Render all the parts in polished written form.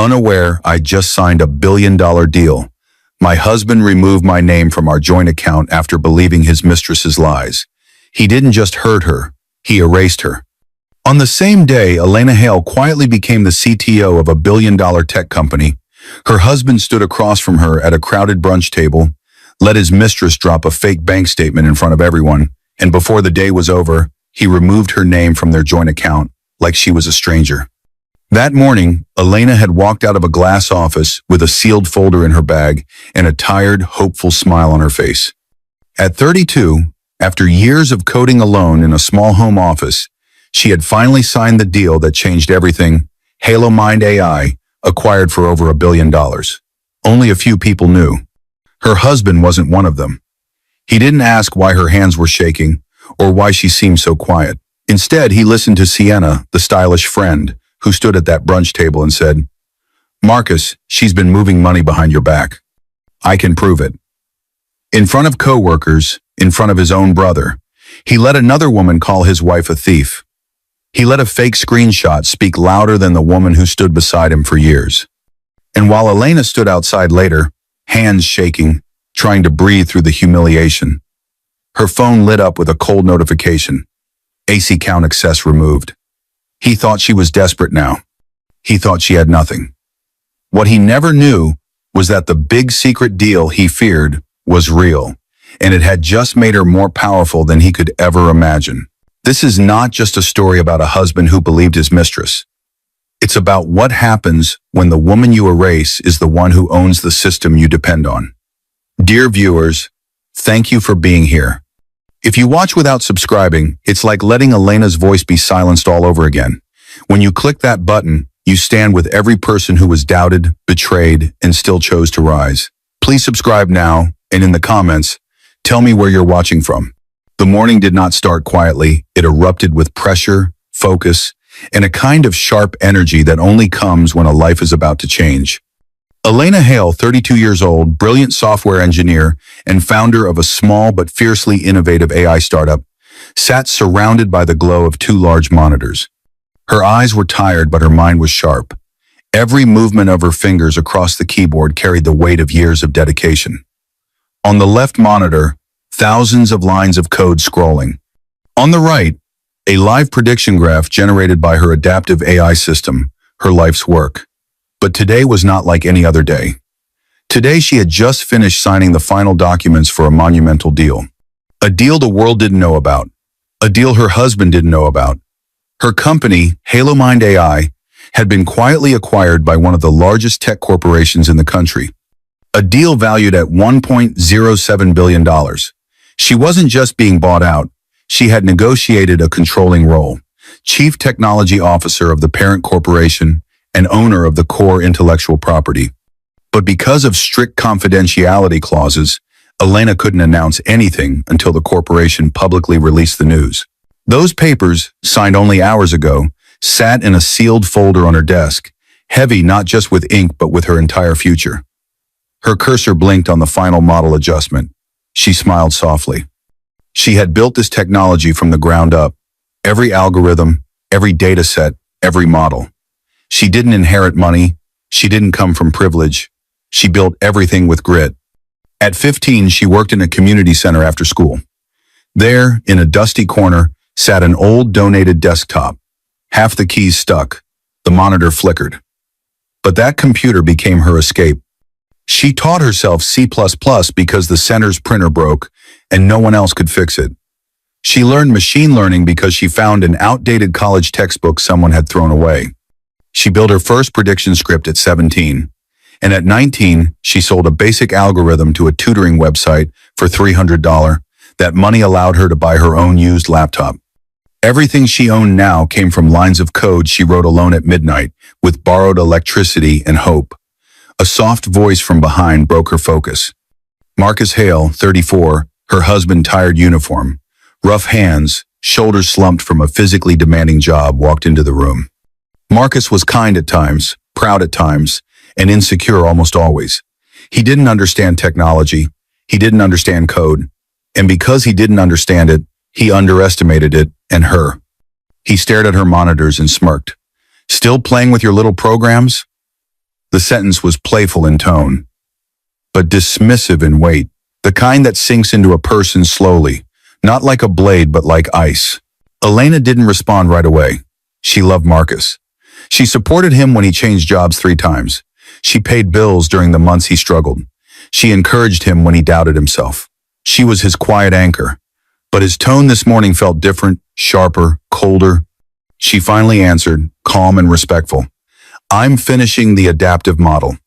Unaware, I just signed a billion-dollar deal. My husband removed my name from our joint account after believing his mistress's lies. He didn't just hurt her, he erased her. On the same day, Elena Hale quietly became the CTO of a billion-dollar tech company. Her husband stood across from her at a crowded brunch table, let his mistress drop a fake bank statement in front of everyone, and before the day was over, he removed her name from their joint account, like she was a stranger. That morning, Elena had walked out of a glass office with a sealed folder in her bag and a tired, hopeful smile on her face. At 32, after years of coding alone in a small home office, she had finally signed the deal that changed everything. Halo Mind AI, acquired for over $1 billion. Only a few people knew. Her husband wasn't one of them. He didn't ask why her hands were shaking or why she seemed so quiet. Instead, he listened to Sienna, the stylish friend, who stood at that brunch table and said, "Marcus, she's been moving money behind your back. I can prove it." In front of coworkers, in front of his own brother, he let another woman call his wife a thief. He let a fake screenshot speak louder than the woman who stood beside him for years. And while Elena stood outside later, hands shaking, trying to breathe through the humiliation, her phone lit up with a cold notification. AC count access removed. He thought she was desperate now. He thought she had nothing. What he never knew was that the big secret deal he feared was real, and it had just made her more powerful than he could ever imagine. This is not just a story about a husband who believed his mistress. It's about what happens when the woman you erase is the one who owns the system you depend on. Dear viewers, thank you for being here. If you watch without subscribing, it's like letting Elena's voice be silenced all over again. When you click that button, you stand with every person who was doubted, betrayed, and still chose to rise. Please subscribe now, and in the comments, tell me where you're watching from. The morning did not start quietly. It erupted with pressure, focus, and a kind of sharp energy that only comes when a life is about to change. Elena Hale, 32 years old, brilliant software engineer and founder of a small but fiercely innovative AI startup, sat surrounded by the glow of two large monitors. Her eyes were tired, but her mind was sharp. Every movement of her fingers across the keyboard carried the weight of years of dedication. On the left monitor, thousands of lines of code scrolling. On the right, a live prediction graph generated by her adaptive AI system, her life's work. But today was not like any other day. Today she had just finished signing the final documents for a monumental deal. A deal the world didn't know about. A deal her husband didn't know about. Her company, Halo Mind AI, had been quietly acquired by one of the largest tech corporations in the country. A deal valued at $1.07 billion. She wasn't just being bought out. She had negotiated a controlling role, chief technology officer of the parent corporation and owner of the core intellectual property. But because of strict confidentiality clauses, Elena couldn't announce anything until the corporation publicly released the news. Those papers, signed only hours ago, sat in a sealed folder on her desk, heavy not just with ink but with her entire future. Her cursor blinked on the final model adjustment. She smiled softly. She had built this technology from the ground up. Every algorithm, every data set, every model. She didn't inherit money. She didn't come from privilege. She built everything with grit. At 15, she worked in a community center after school. There, in a dusty corner, sat an old donated desktop. Half the keys stuck. The monitor flickered. But that computer became her escape. She taught herself C++ because the center's printer broke and no one else could fix it. She learned machine learning because she found an outdated college textbook someone had thrown away. She built her first prediction script at 17. And at 19, she sold a basic algorithm to a tutoring website for $300. That money allowed her to buy her own used laptop. Everything she owned now came from lines of code she wrote alone at midnight, with borrowed electricity and hope. A soft voice from behind broke her focus. Marcus Hale, 34, her husband tired uniform, rough hands, shoulders slumped from a physically demanding job, walked into the room. Marcus was kind at times, proud at times, and insecure almost always. He didn't understand technology. He didn't understand code. And because he didn't understand it, he underestimated it and her. He stared at her monitors and smirked. "Still playing with your little programs?" The sentence was playful in tone, but dismissive in weight, the kind that sinks into a person slowly, not like a blade but like ice. Elena didn't respond right away. She loved Marcus. She supported him when he changed jobs 3 times. She paid bills during the months he struggled. She encouraged him when he doubted himself. She was his quiet anchor. But his tone this morning felt different, sharper, colder. She finally answered, calm and respectful. I'm finishing the adaptive model.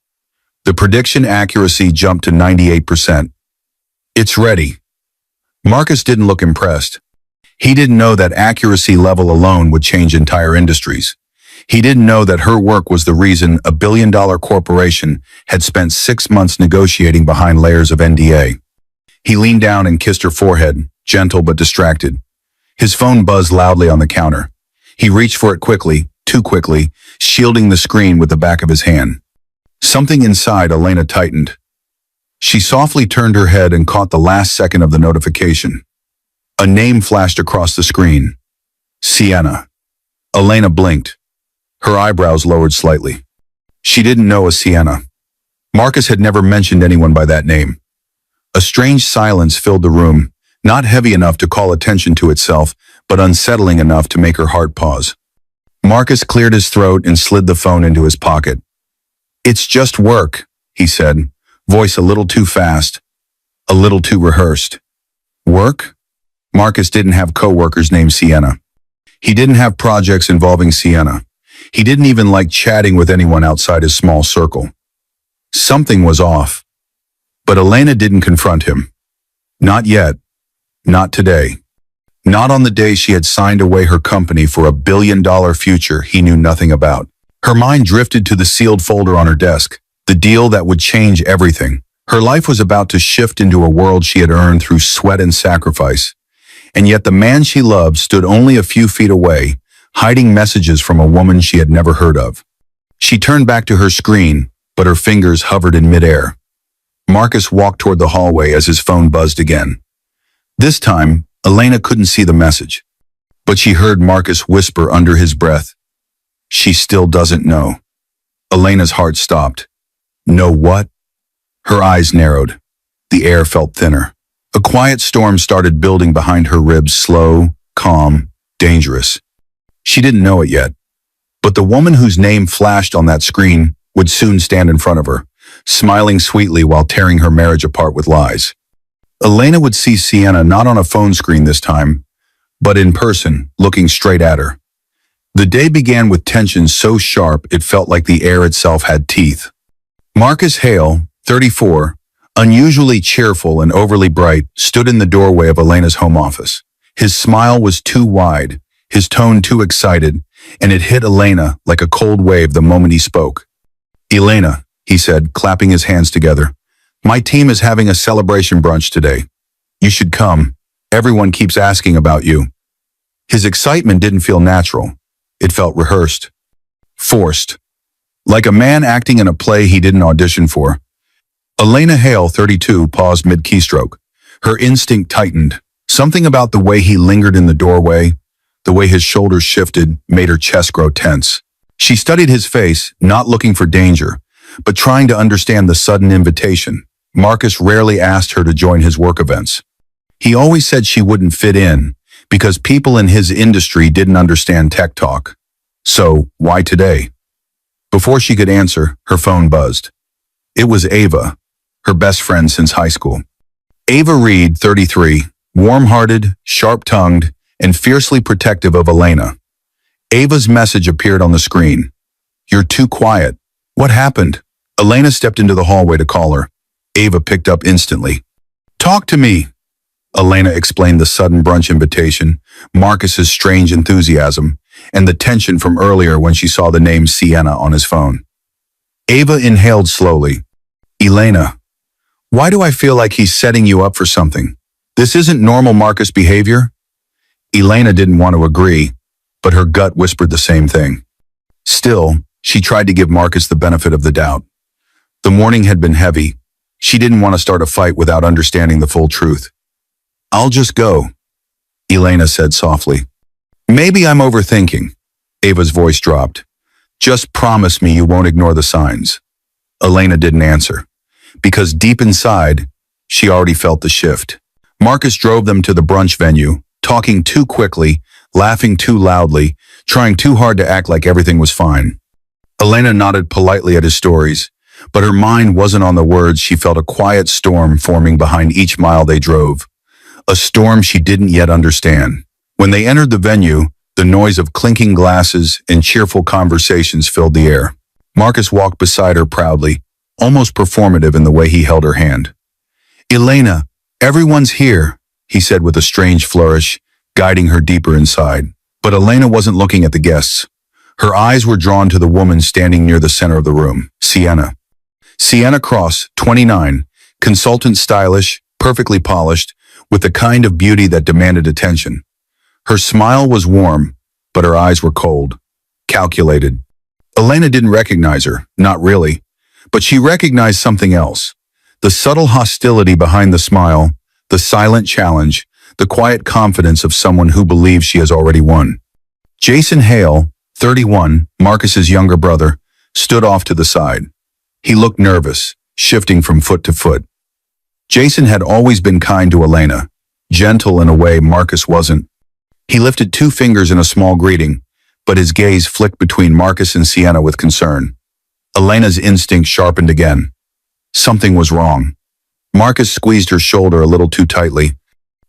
The prediction accuracy jumped to 98%. It's ready. Marcus didn't look impressed. He didn't know that accuracy level alone would change entire industries. He didn't know that her work was the reason a billion-dollar corporation had spent 6 months negotiating behind layers of NDA. He leaned down and kissed her forehead, gentle but distracted. His phone buzzed loudly on the counter. He reached for it quickly, too quickly, shielding the screen with the back of his hand. Something inside Elena tightened. She softly turned her head and caught the last second of the notification. A name flashed across the screen. Sienna. Elena blinked. Her eyebrows lowered slightly. She didn't know a Sienna. Marcus had never mentioned anyone by that name. A strange silence filled the room, not heavy enough to call attention to itself, but unsettling enough to make her heart pause. Marcus cleared his throat and slid the phone into his pocket. It's just work, he said, voice a little too fast, a little too rehearsed. Work? Marcus didn't have co-workers named Sienna. He didn't have projects involving Sienna. He didn't even like chatting with anyone outside his small circle. Something was off. But Elena didn't confront him. Not yet. Not today. Not on the day she had signed away her company for $1 billion future he knew nothing about. Her mind drifted to the sealed folder on her desk, the deal that would change everything. Her life was about to shift into a world she had earned through sweat and sacrifice. And yet the man she loved stood only a few feet away, hiding messages from a woman she had never heard of. She turned back to her screen, but her fingers hovered in midair. Marcus walked toward the hallway as his phone buzzed again. This time, Elena couldn't see the message, but she heard Marcus whisper under his breath, "She still doesn't know." Elena's heart stopped. Know what? Her eyes narrowed. The air felt thinner. A quiet storm started building behind her ribs, slow, calm, dangerous. She didn't know it yet, but the woman whose name flashed on that screen would soon stand in front of her, smiling sweetly while tearing her marriage apart with lies. Elena would see Sienna not on a phone screen this time, but in person, looking straight at her. The day began with tension so sharp it felt like the air itself had teeth. Marcus Hale, 34, unusually cheerful and overly bright, stood in the doorway of Elena's home office. His smile was too wide, his tone too excited, and it hit Elena like a cold wave the moment he spoke. "Elena," he said, clapping his hands together, "my team is having a celebration brunch today. You should come. Everyone keeps asking about you." His excitement didn't feel natural. It felt rehearsed. Forced. Like a man acting in a play he didn't audition for. Elena Hale, 32, paused mid-keystroke. Her instinct tightened. Something about the way he lingered in the doorway, the way his shoulders shifted, made her chest grow tense. She studied his face, not looking for danger, but trying to understand the sudden invitation. Marcus rarely asked her to join his work events. He always said she wouldn't fit in, because people in his industry didn't understand tech talk. So, why today? Before she could answer, her phone buzzed. It was Ava, her best friend since high school. Ava Reed, 33, warm-hearted, sharp-tongued, and fiercely protective of Elena. Ava's message appeared on the screen. "You're too quiet. What happened?" Elena stepped into the hallway to call her. Ava picked up instantly. "Talk to me." Elena explained the sudden brunch invitation, Marcus's strange enthusiasm, and the tension from earlier when she saw the name Sienna on his phone. Ava inhaled slowly. "Elena, why do I feel like he's setting you up for something? This isn't normal Marcus behavior?" Elena didn't want to agree, but her gut whispered the same thing. Still, she tried to give Marcus the benefit of the doubt. The morning had been heavy. She didn't want to start a fight without understanding the full truth. "I'll just go," Elena said softly. "Maybe I'm overthinking." Ava's voice dropped. "Just promise me you won't ignore the signs." Elena didn't answer, because deep inside, she already felt the shift. Marcus drove them to the brunch venue, talking too quickly, laughing too loudly, trying too hard to act like everything was fine. Elena nodded politely at his stories, but her mind wasn't on the words. She felt a quiet storm forming behind each mile they drove, a storm she didn't yet understand. When they entered the venue, the noise of clinking glasses and cheerful conversations filled the air. Marcus walked beside her proudly, almost performative in the way he held her hand. "Elena, everyone's here," he said with a strange flourish, guiding her deeper inside. But Elena wasn't looking at the guests. Her eyes were drawn to the woman standing near the center of the room, Sienna. Sienna Cross, 29, consultant, stylish, perfectly polished, with the kind of beauty that demanded attention. Her smile was warm, but her eyes were cold, calculated. Elena didn't recognize her, not really, but she recognized something else. The subtle hostility behind the smile, the silent challenge, the quiet confidence of someone who believes she has already won. Jason Hale, 31, Marcus's younger brother, stood off to the side. He looked nervous, shifting from foot to foot. Jason had always been kind to Elena, gentle in a way Marcus wasn't. He lifted 2 fingers in a small greeting, but his gaze flicked between Marcus and Sienna with concern. Elena's instinct sharpened again. Something was wrong. Marcus squeezed her shoulder a little too tightly.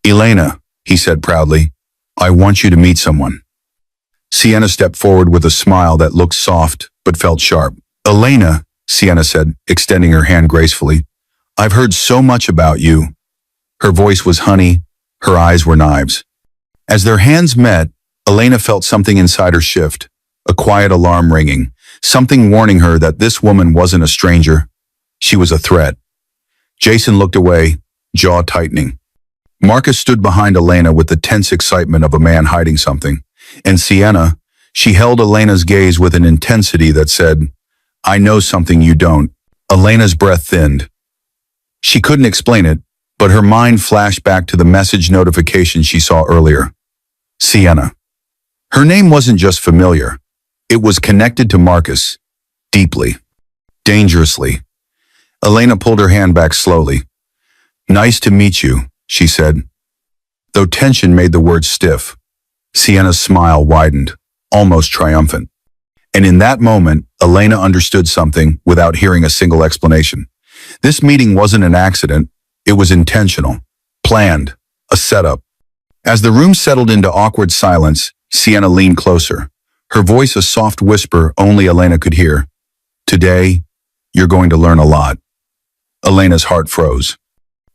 "Elena," he said proudly, "I want you to meet someone." Sienna stepped forward with a smile that looked soft but felt sharp. "Elena," Sienna said, extending her hand gracefully, "I've heard so much about you." Her voice was honey, her eyes were knives. As their hands met, Elena felt something inside her shift, a quiet alarm ringing, something warning her that this woman wasn't a stranger. She was a threat. Jason looked away, jaw tightening. Marcus stood behind Elena with the tense excitement of a man hiding something. And Sienna, she held Elena's gaze with an intensity that said, "I know something you don't." Elena's breath thinned. She couldn't explain it, but her mind flashed back to the message notification she saw earlier. Sienna. Her name wasn't just familiar. It was connected to Marcus, deeply, dangerously. Elena pulled her hand back slowly. "Nice to meet you," she said. Though tension made the words stiff, Sienna's smile widened, almost triumphant. And in that moment, Elena understood something without hearing a single explanation. This meeting wasn't an accident. It was intentional, planned, a setup. As the room settled into awkward silence, Sienna leaned closer, her voice a soft whisper only Elena could hear. "Today, you're going to learn a lot." Elena's heart froze.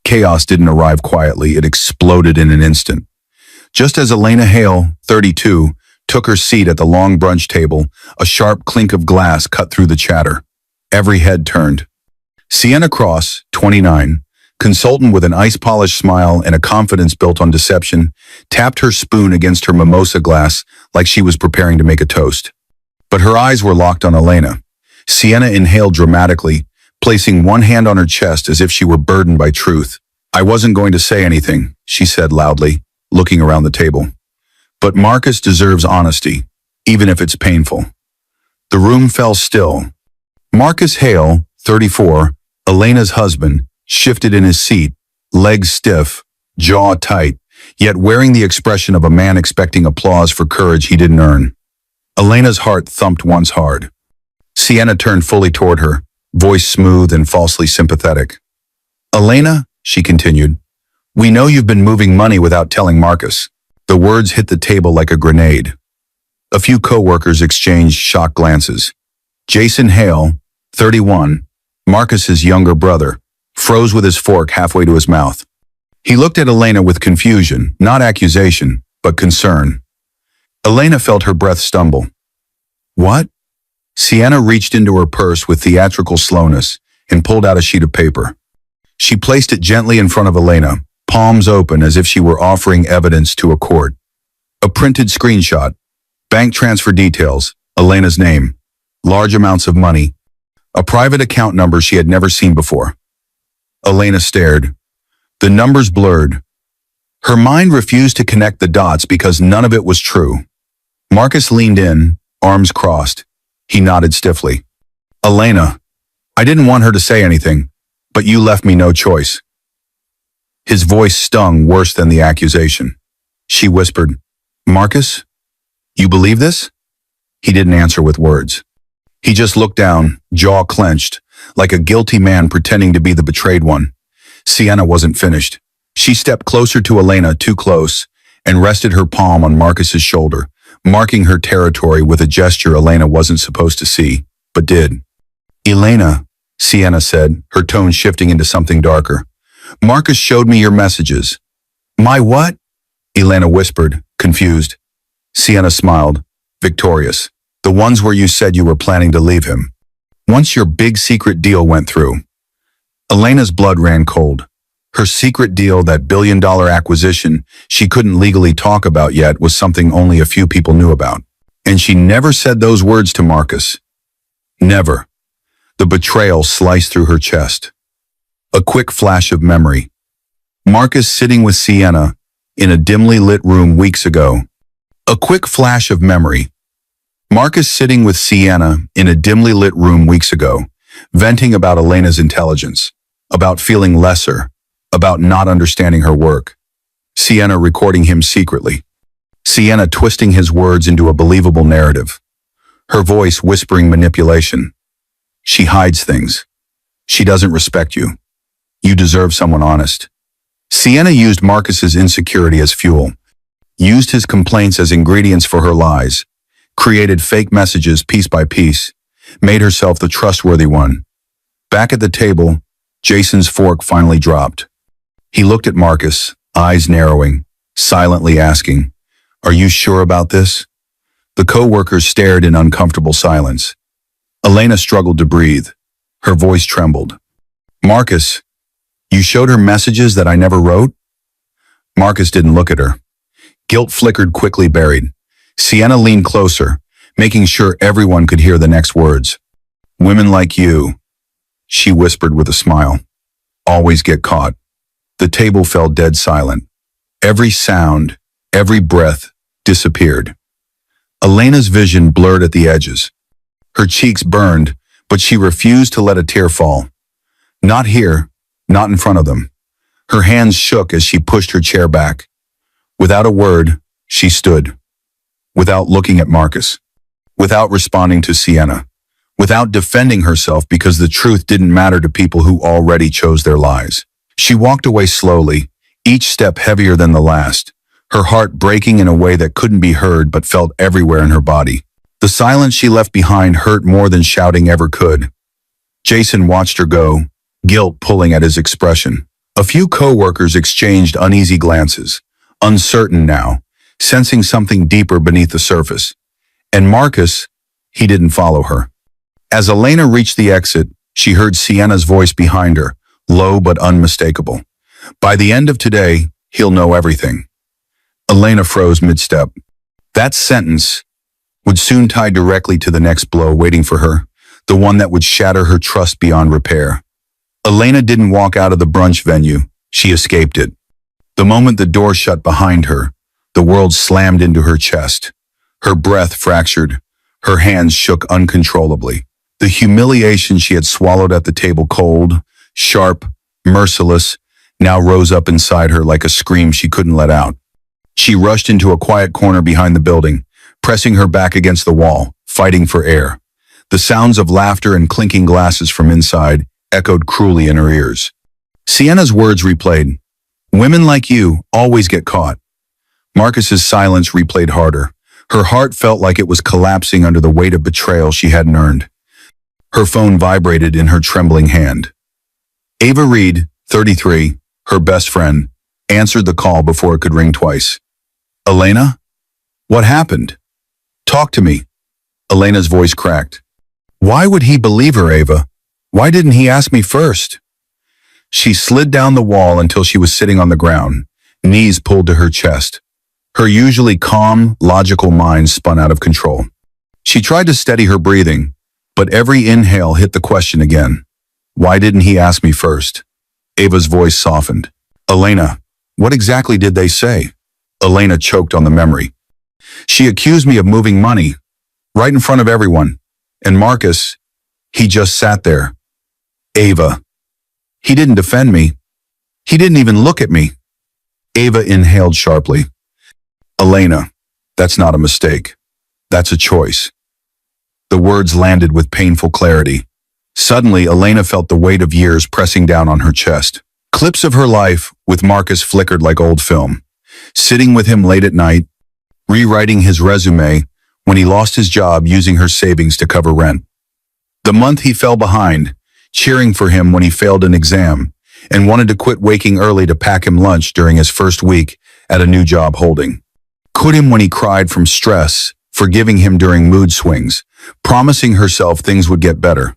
Chaos didn't arrive quietly, it exploded in an instant. Just as Elena Hale, 32, took her seat at the long brunch table, a sharp clink of glass cut through the chatter. Every head turned. Sienna Cross, 29, consultant with an ice-polished smile and a confidence built on deception, tapped her spoon against her mimosa glass like she was preparing to make a toast. But her eyes were locked on Elena. Sienna inhaled dramatically, placing one hand on her chest as if she were burdened by truth. "I wasn't going to say anything," she said loudly, looking around the table. "But Marcus deserves honesty, even if it's painful." The room fell still. Marcus Hale, 34, Elena's husband, shifted in his seat, legs stiff, jaw tight, yet wearing the expression of a man expecting applause for courage he didn't earn. Elena's heart thumped once hard. Sienna turned fully toward her, voice smooth and falsely sympathetic. "Elena," she continued, "we know you've been moving money without telling Marcus." The words hit the table like a grenade. A few co-workers exchanged shocked glances. Jason Hale, 31, Marcus's younger brother, froze with his fork halfway to his mouth. He looked at Elena with confusion, not accusation, but concern. Elena felt her breath stumble. "What?" Sienna reached into her purse with theatrical slowness and pulled out a sheet of paper. She placed it gently in front of Elena, palms open as if she were offering evidence to a court. A printed screenshot, bank transfer details, Elena's name, large amounts of money, a private account number she had never seen before. Elena stared. The numbers blurred. Her mind refused to connect the dots because none of it was true. Marcus leaned in, arms crossed. He nodded stiffly. "Elena, I didn't want her to say anything, but you left me no choice. His voice stung worse than the accusation. She whispered, Marcus, you believe this? He didn't answer with words. He just looked down, jaw clenched, like a guilty man pretending to be the betrayed one. Sienna wasn't finished. She stepped closer to Elena, too close, and rested her palm on Marcus's shoulder, marking her territory with a gesture Elena wasn't supposed to see, but did. Elena, Sienna said, her tone shifting into something darker. Marcus showed me your messages. My what? Elena whispered, confused. Sienna smiled, victorious. The ones where you said you were planning to leave him. Once your big secret deal went through. Elena's blood ran cold. Her secret deal, that billion-dollar acquisition she couldn't legally talk about yet, was something only a few people knew about. And she never said those words to Marcus. Never. The betrayal sliced through her chest. A quick flash of memory. Marcus sitting with Sienna in a dimly lit room weeks ago. A quick flash of memory. Marcus sitting with Sienna in a dimly lit room weeks ago, venting about Elena's intelligence, about feeling lesser, about not understanding her work. Sienna recording him secretly. Sienna twisting his words into a believable narrative. Her voice whispering manipulation. She hides things. She doesn't respect you. You deserve someone honest. Sienna used Marcus's insecurity as fuel, used his complaints as ingredients for her lies, created fake messages piece by piece, made herself the trustworthy one. Back at the table, Jason's fork finally dropped. He looked at Marcus, eyes narrowing, silently asking, Are you sure about this? The co-workers stared in uncomfortable silence. Elena struggled to breathe. Her voice trembled. Marcus, you showed her messages that I never wrote? Marcus didn't look at her. Guilt flickered, quickly buried. Sienna leaned closer, making sure everyone could hear the next words. Women like you, she whispered with a smile, always get caught. The table fell dead silent. Every sound, every breath disappeared. Elena's vision blurred at the edges. Her cheeks burned, but she refused to let a tear fall. Not here, not in front of them. Her hands shook as she pushed her chair back. Without a word, she stood. Without looking at Marcus. Without responding to Sienna. Without defending herself because the truth didn't matter to people who already chose their lies. She walked away slowly, each step heavier than the last, her heart breaking in a way that couldn't be heard but felt everywhere in her body. The silence she left behind hurt more than shouting ever could. Jason watched her go, guilt pulling at his expression. A few co-workers exchanged uneasy glances, uncertain now, sensing something deeper beneath the surface. And Marcus, he didn't follow her. As Elena reached the exit, she heard Sienna's voice behind her, low but unmistakable. By the end of today, he'll know everything. Elena froze mid-step. That sentence would soon tie directly to the next blow waiting for her, the one that would shatter her trust beyond repair. Elena didn't walk out of the brunch venue, she escaped it. The moment the door shut behind her, the world slammed into her chest. Her breath fractured, her hands shook uncontrollably. The humiliation she had swallowed at the table, cold, sharp, merciless, now rose up inside her like a scream she couldn't let out. She rushed into a quiet corner behind the building, pressing her back against the wall, fighting for air. The sounds of laughter and clinking glasses from inside echoed cruelly in her ears. Sienna's words replayed. Women like you always get caught. Marcus's silence replayed harder. Her heart felt like it was collapsing under the weight of betrayal she hadn't earned. Her phone vibrated in her trembling hand. Ava Reed, 33, her best friend, answered the call before it could ring twice. Elena? What happened? Talk to me. Elena's voice cracked. Why would he believe her, Ava? Why didn't he ask me first? She slid down the wall until she was sitting on the ground, knees pulled to her chest. Her usually calm, logical mind spun out of control. She tried to steady her breathing, but every inhale hit the question again. Why didn't he ask me first? Ava's voice softened. Elena, what exactly did they say? Elena choked on the memory. She accused me of moving money, right in front of everyone. And Marcus, he just sat there, Ava. He didn't defend me. He didn't even look at me. Ava inhaled sharply. Elena, that's not a mistake. That's a choice. The words landed with painful clarity. Suddenly, Elena felt the weight of years pressing down on her chest. Clips of her life with Marcus flickered like old film. Sitting with him late at night, rewriting his resume when he lost his job using her savings to cover rent. The month he fell behind, cheering for him when he failed an exam, and wanted to quit waking early to pack him lunch during his first week at a new job holding. Quit him when he cried from stress, forgiving him during mood swings, promising herself things would get better.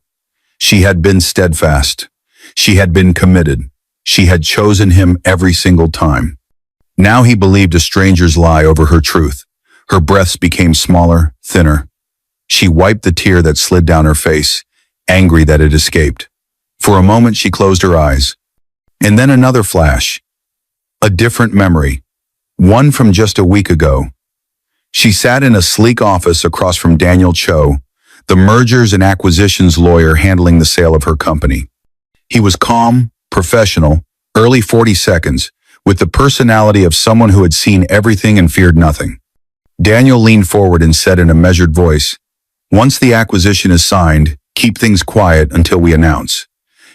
She had been steadfast. She had been committed. She had chosen him every single time. Now he believed a stranger's lie over her truth. Her breaths became smaller, thinner. She wiped the tear that slid down her face, angry that it escaped. For a moment she closed her eyes. And then another flash. A different memory. One from just a week ago. She sat in a sleek office across from Daniel Cho, the mergers and acquisitions lawyer handling the sale of her company. He was calm, professional, early 40s, with the personality of someone who had seen everything and feared nothing. Daniel leaned forward and said in a measured voice, "Once the acquisition is signed, keep things quiet until we announce.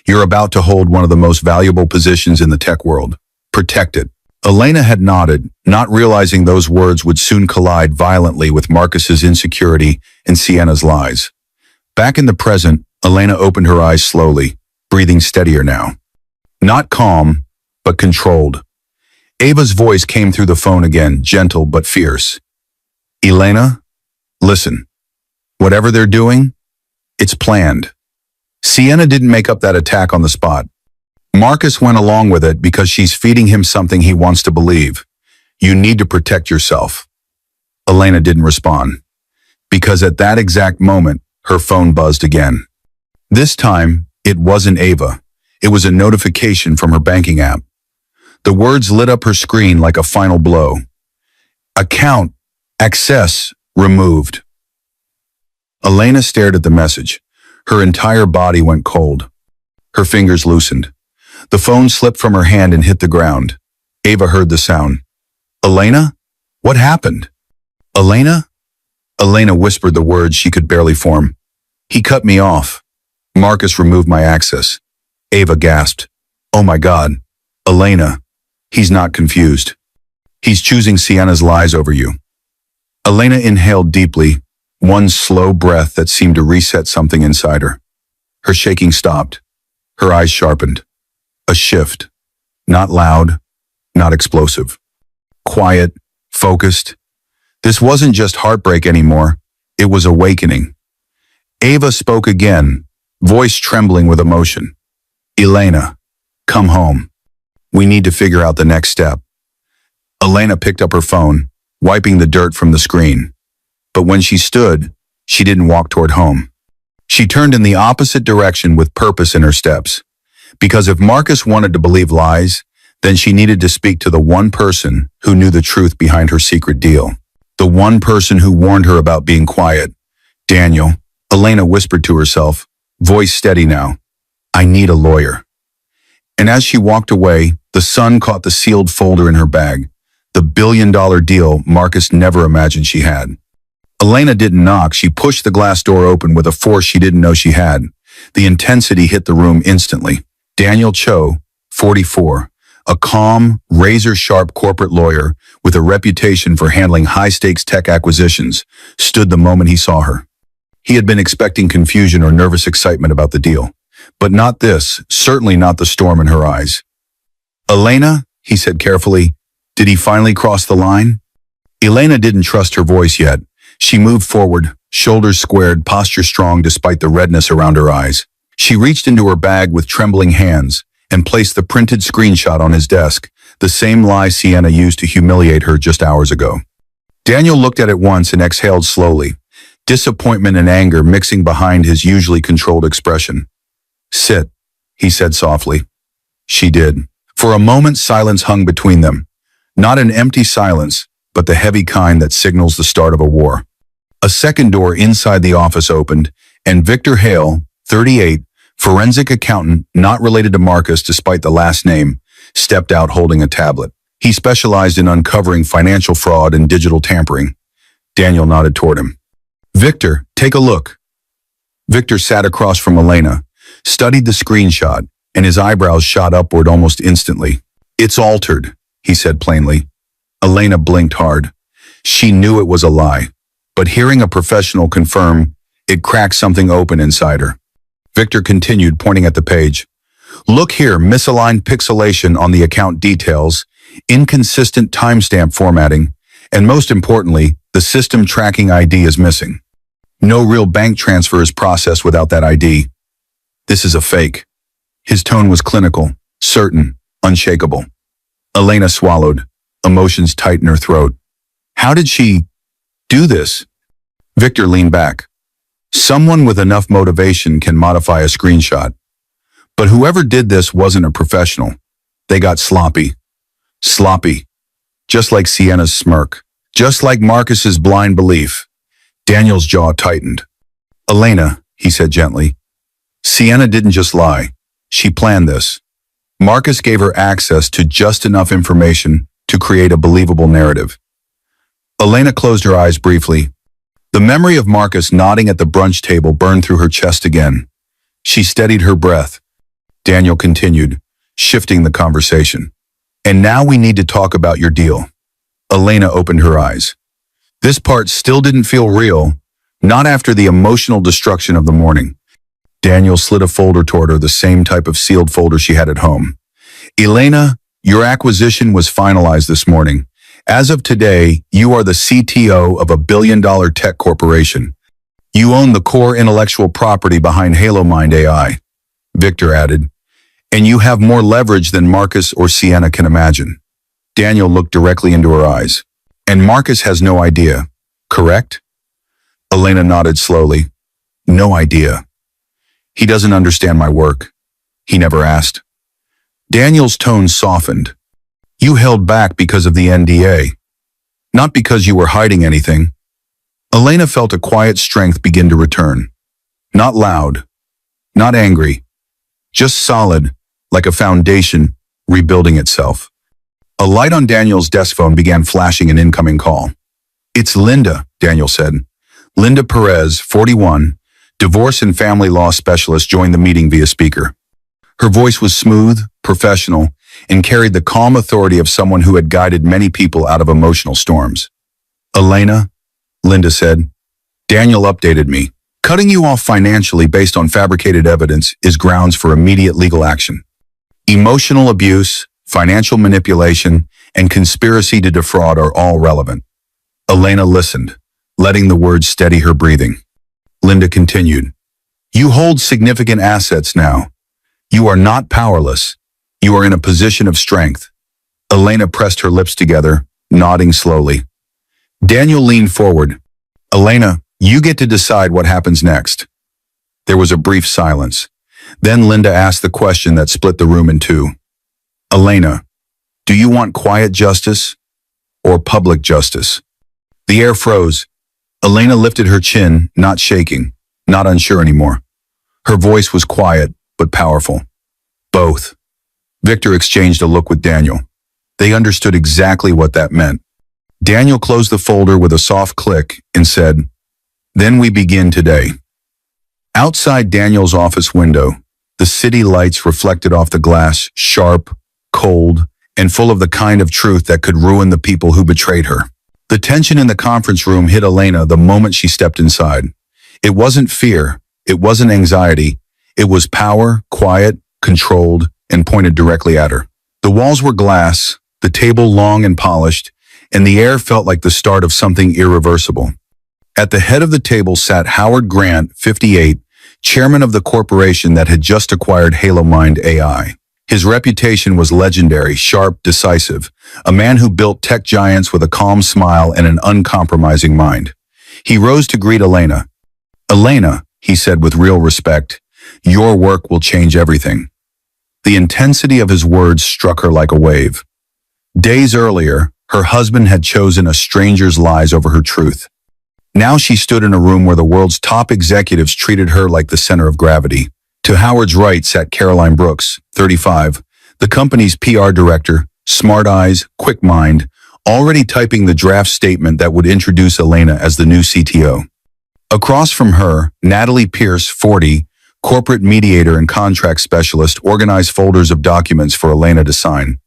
You're about to hold one of the most valuable positions in the tech world. Protect it." Elena had nodded, not realizing those words would soon collide violently with Marcus's insecurity and Sienna's lies. Back in the present, Elena opened her eyes slowly, breathing steadier now. Not calm, but controlled. Ava's voice came through the phone again, gentle but fierce. "Elena, listen. Whatever they're doing, it's planned. Sienna didn't make up that attack on the spot. Marcus went along with it because she's feeding him something he wants to believe. You need to protect yourself." Elena didn't respond, because at that exact moment, her phone buzzed again. This time, it wasn't Ava. It was a notification from her banking app. The words lit up her screen like a final blow. "Account, access, removed." Elena stared at the message. Her entire body went cold. Her fingers loosened. The phone slipped from her hand and hit the ground. Ava heard the sound. "Elena? What happened?" "Elena?" Elena whispered the words she could barely form. "He cut me off. Marcus removed my access." Ava gasped. "Oh my God. Elena, he's not confused. He's choosing Sienna's lies over you." Elena inhaled deeply, one slow breath that seemed to reset something inside her. Her shaking stopped. Her eyes sharpened. A shift. Not loud, not explosive. Quiet, focused. This wasn't just heartbreak anymore. It was awakening. Ava spoke again, voice trembling with emotion. "Elena, come home. We need to figure out the next step." Elena picked up her phone, wiping the dirt from the screen. But when she stood, she didn't walk toward home. She turned in the opposite direction with purpose in her steps. Because if Marcus wanted to believe lies, then she needed to speak to the one person who knew the truth behind her secret deal. The one person who warned her about being quiet. Daniel. Elena whispered to herself, voice steady now. "I need a lawyer." And as she walked away, the sun caught the sealed folder in her bag. The billion-dollar deal Marcus never imagined she had. Elena didn't knock. She pushed the glass door open with a force she didn't know she had. The intensity hit the room instantly. Daniel Cho, 44, a calm, razor-sharp corporate lawyer with a reputation for handling high-stakes tech acquisitions, stood the moment he saw her. He had been expecting confusion or nervous excitement about the deal. But not this, certainly not the storm in her eyes. "Elena," he said carefully, "did he finally cross the line?" Elena didn't trust her voice yet. She moved forward, shoulders squared, posture strong despite the redness around her eyes. She reached into her bag with trembling hands and placed the printed screenshot on his desk, the same lie Sienna used to humiliate her just hours ago. Daniel looked at it once and exhaled slowly, disappointment and anger mixing behind his usually controlled expression. "Sit," he said softly. She did. For a moment, silence hung between them. Not an empty silence, but the heavy kind that signals the start of a war. A second door inside the office opened, and Victor Hale, 38, Forensic accountant, not related to Marcus despite the last name, stepped out holding a tablet. He specialized in uncovering financial fraud and digital tampering. Daniel nodded toward him. Victor, take a look. Victor sat across from Elena, studied the screenshot, and his eyebrows shot upward almost instantly. It's altered, he said plainly. Elena blinked hard. She knew it was a lie, but hearing a professional confirm, it cracked something open inside her. Victor continued, pointing at the page. Look here, misaligned pixelation on the account details, inconsistent timestamp formatting, and most importantly, the system tracking ID is missing. No real bank transfer is processed without that ID. This is a fake. His tone was clinical, certain, unshakable. Elena swallowed, emotions tight in her throat. How did she do this? Victor leaned back. Someone with enough motivation can modify a screenshot. But whoever did this wasn't a professional. They got sloppy. Sloppy. Just like Sienna's smirk. Just like Marcus's blind belief. Daniel's jaw tightened. Elena, he said gently. Sienna didn't just lie. She planned this. Marcus gave her access to just enough information to create a believable narrative. Elena closed her eyes briefly. The memory of Marcus nodding at the brunch table burned through her chest again. She steadied her breath. Daniel continued, shifting the conversation. And now we need to talk about your deal. Elena opened her eyes. This part still didn't feel real, not after the emotional destruction of the morning. Daniel slid a folder toward her, the same type of sealed folder she had at home. Elena, your acquisition was finalized this morning. As of today, you are the CTO of a billion-dollar tech corporation. You own the core intellectual property behind HaloMind AI, Victor added, and you have more leverage than Marcus or Sienna can imagine. Daniel looked directly into her eyes. And Marcus has no idea, correct? Elena nodded slowly. No idea. He doesn't understand my work. He never asked. Daniel's tone softened. You held back because of the NDA, not because you were hiding anything. Elena felt a quiet strength begin to return. Not loud, not angry, just solid, like a foundation rebuilding itself. A light on Daniel's desk phone began flashing an incoming call. It's Linda, Daniel said. Linda Perez, 41, divorce and family law specialist, joined the meeting via speaker. Her voice was smooth, professional, and carried the calm authority of someone who had guided many people out of emotional storms. Elena, Linda said, Daniel updated me. Cutting you off financially based on fabricated evidence is grounds for immediate legal action. Emotional abuse, financial manipulation, and conspiracy to defraud are all relevant. Elena listened, letting the words steady her breathing. Linda continued, You hold significant assets now. You are not powerless. You are in a position of strength. Elena pressed her lips together, nodding slowly. Daniel leaned forward. Elena, you get to decide what happens next. There was a brief silence. Then Linda asked the question that split the room in two. Elena, do you want quiet justice or public justice? The air froze. Elena lifted her chin, not shaking, not unsure anymore. Her voice was quiet, but powerful. Both. Victor exchanged a look with Daniel. They understood exactly what that meant. Daniel closed the folder with a soft click and said, Then we begin today. Outside Daniel's office window, the city lights reflected off the glass, sharp, cold, and full of the kind of truth that could ruin the people who betrayed her. The tension in the conference room hit Elena the moment she stepped inside. It wasn't fear. It wasn't anxiety. It was power, quiet, controlled, and pointed directly at her. The walls were glass, the table long and polished, and the air felt like the start of something irreversible. At the head of the table sat Howard Grant, 58, chairman of the corporation that had just acquired HaloMind AI. His reputation was legendary, sharp, decisive, a man who built tech giants with a calm smile and an uncompromising mind. He rose to greet Elena. Elena, he said with real respect, your work will change everything. The intensity of his words struck her like a wave. Days earlier, her husband had chosen a stranger's lies over her truth. Now she stood in a room where the world's top executives treated her like the center of gravity. To Howard's right sat Caroline Brooks, 35, the company's PR director, smart eyes, quick mind, already typing the draft statement that would introduce Elena as the new CTO. Across from her, Natalie Pierce, 40, corporate mediator and contract specialist, organized folders of documents for Elena to sign.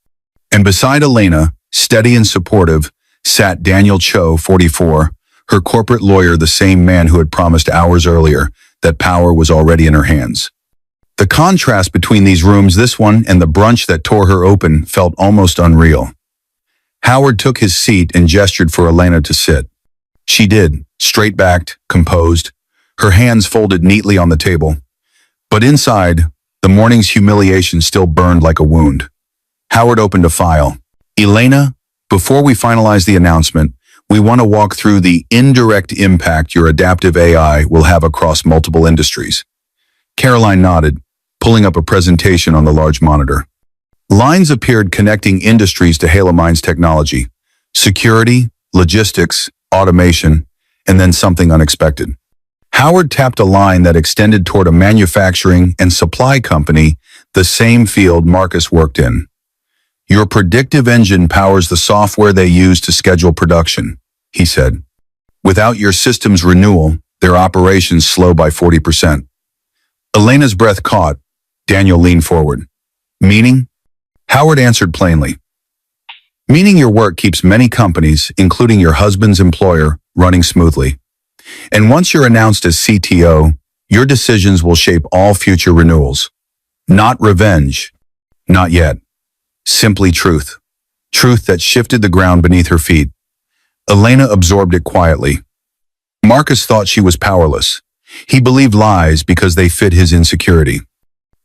And beside Elena, steady and supportive, sat Daniel Cho, 44, her corporate lawyer, the same man who had promised hours earlier that power was already in her hands. The contrast between these rooms, this one and the brunch that tore her open, felt almost unreal. Howard took his seat and gestured for Elena to sit. She did, straight-backed, composed, her hands folded neatly on the table. But inside, the morning's humiliation still burned like a wound. Howard opened a file. Elena, before we finalize the announcement, we want to walk through the indirect impact your adaptive AI will have across multiple industries. Caroline nodded, pulling up a presentation on the large monitor. Lines appeared connecting industries to Halamine's technology: security, logistics, automation, and then something unexpected. Howard tapped a line that extended toward a manufacturing and supply company, the same field Marcus worked in. Your predictive engine powers the software they use to schedule production, he said. Without your system's renewal, their operations slow by 40%. Elena's breath caught. Daniel leaned forward. Meaning? Howard answered plainly. Meaning your work keeps many companies, including your husband's employer, running smoothly. And once you're announced as CTO, your decisions will shape all future renewals. Not revenge. Not yet. Simply truth. Truth that shifted the ground beneath her feet. Elena absorbed it quietly. Marcus thought she was powerless. He believed lies because they fit his insecurity.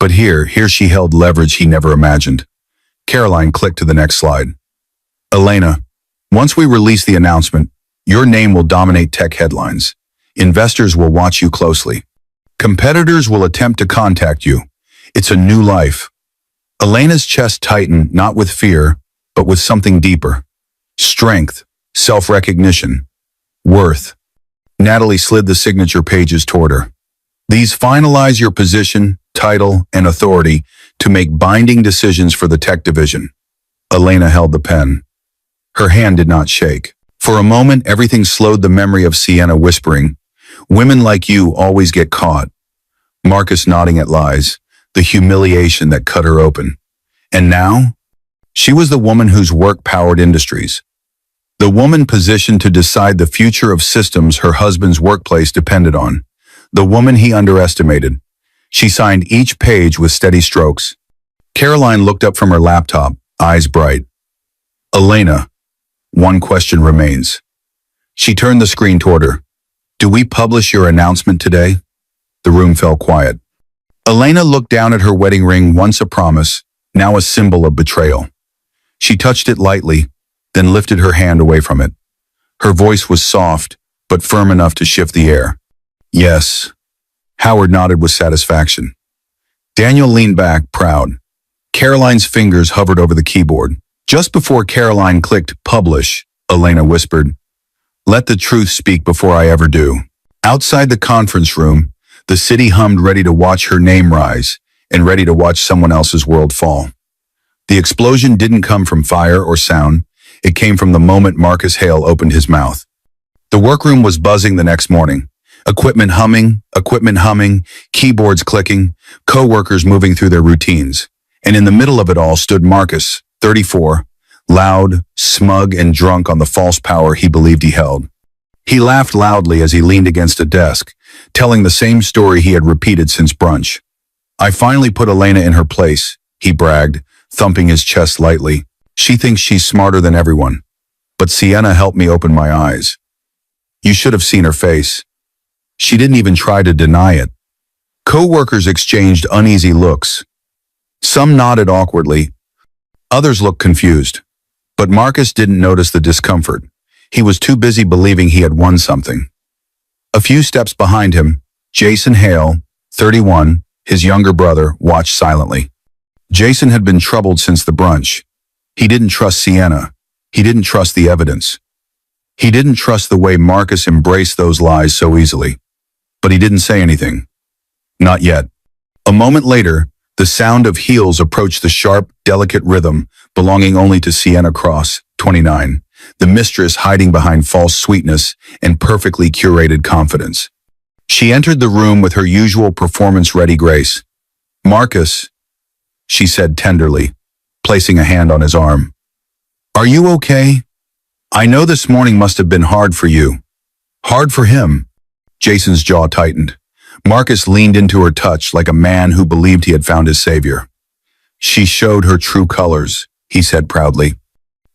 But here she held leverage he never imagined. Caroline clicked to the next slide. Elena, once we release the announcement, your name will dominate tech headlines. Investors will watch you closely. Competitors will attempt to contact you. It's a new life. Elena's chest tightened, not with fear, but with something deeper. Strength, self-recognition, worth. Natalie slid the signature pages toward her. These finalize your position, title, and authority to make binding decisions for the tech division. Elena held the pen. Her hand did not shake. For a moment, everything slowed, the memory of Sienna whispering, "Women like you always get caught." Marcus nodding at lies, the humiliation that cut her open. And now? She was the woman whose work powered industries. The woman positioned to decide the future of systems her husband's workplace depended on. The woman he underestimated. She signed each page with steady strokes. Caroline looked up from her laptop, eyes bright. Elena, one question remains. She turned the screen toward her. Do we publish your announcement today? The room fell quiet. Elena looked down at her wedding ring, once a promise, now a symbol of betrayal. She touched it lightly, then lifted her hand away from it. Her voice was soft, but firm enough to shift the air. Yes. Howard nodded with satisfaction. Daniel leaned back, proud. Caroline's fingers hovered over the keyboard. Just before Caroline clicked publish, Elena whispered, "Let the truth speak before I ever do." Outside the conference room, the city hummed, ready to watch her name rise and ready to watch someone else's world fall. The explosion didn't come from fire or sound. It came from the moment Marcus Hale opened his mouth. The workroom was buzzing the next morning. Equipment humming, keyboards clicking, co-workers moving through their routines. And in the middle of it all stood Marcus, 34, loud, smug, and drunk on the false power he believed he held. He laughed loudly as he leaned against a desk, telling the same story he had repeated since brunch. "I finally put Elena in her place," he bragged, thumping his chest lightly. "She thinks she's smarter than everyone. But Sienna helped me open my eyes. You should have seen her face. She didn't even try to deny it." Co-workers exchanged uneasy looks. Some nodded awkwardly. Others looked confused. But Marcus didn't notice the discomfort. He was too busy believing he had won something. A few steps behind him, Jason Hale, 31, his younger brother, watched silently. Jason had been troubled since the brunch. He didn't trust Sienna. He didn't trust the evidence. He didn't trust the way Marcus embraced those lies so easily. But he didn't say anything. Not yet. A moment later, the sound of heels approached the sharp, delicate rhythm belonging only to Sienna Cross, 29, the mistress hiding behind false sweetness and perfectly curated confidence. She entered the room with her usual performance-ready grace. "Marcus," she said tenderly, placing a hand on his arm. "Are you okay? I know this morning must have been hard for you." "Hard for him." Jason's jaw tightened. Marcus leaned into her touch like a man who believed he had found his savior. "She showed her true colors," he said proudly.